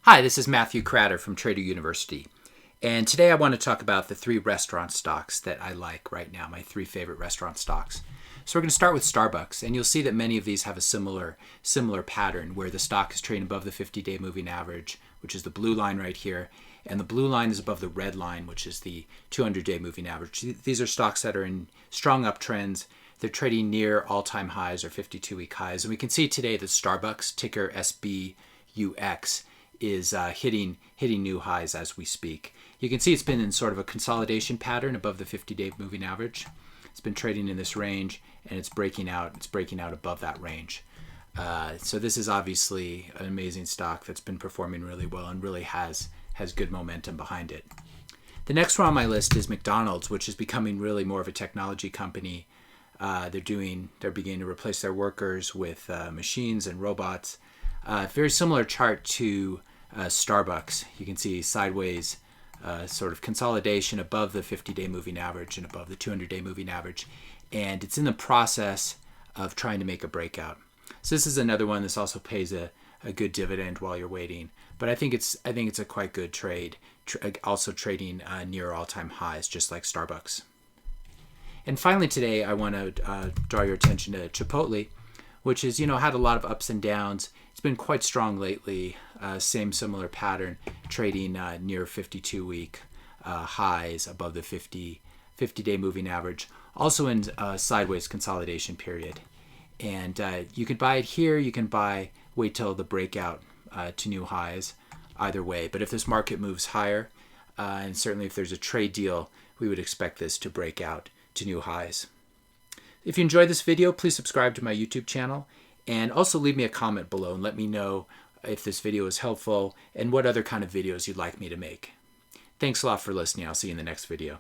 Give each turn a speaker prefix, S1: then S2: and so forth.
S1: Hi, this is Matthew Cratter from Trader University. And today I want to talk about the three restaurant stocks that I like right now, my three favorite restaurant stocks. So we're going to start with Starbucks, and you'll see that many of these have a similar pattern where the stock is trading above the 50-day moving average, which is the blue line right here, and the blue line is above the red line, which is the 200-day moving average. These are stocks that are in strong uptrends. They're trading near all-time highs or 52-week highs. And we can see today that Starbucks, ticker SBUX, is hitting new highs as we speak. You can see it's been in sort of a consolidation pattern above the 50-day moving average. It's been trading in this range, and it's breaking out. It's breaking out above that range. So this is obviously an amazing stock that's been performing really well and really has good momentum behind it. The next one on my list is McDonald's, which is becoming really more of a technology company. They're beginning to replace their workers with machines and robots. Very similar chart to Starbucks. You can see sideways sort of consolidation above the 50-day moving average and above the 200-day moving average, and it's in the process of trying to make a breakout. So this is another one. This also pays a good dividend while you're waiting, but I think it's a quite good trade. Also trading near all-time highs, just like Starbucks. And finally today, I want to draw your attention to Chipotle, which has had a lot of ups and downs. It's been quite strong lately. Similar pattern, trading near 52-week highs above the 50-day moving average. Also in sideways consolidation period. And you can buy it here. You can wait till the breakout to new highs. Either way. But if this market moves higher, and certainly if there's a trade deal, we would expect this to break out to new highs. If you enjoyed this video, please subscribe to my YouTube channel and also leave me a comment below and let me know if this video is helpful and what other kind of videos you'd like me to make. Thanks a lot for listening. I'll see you in the next video.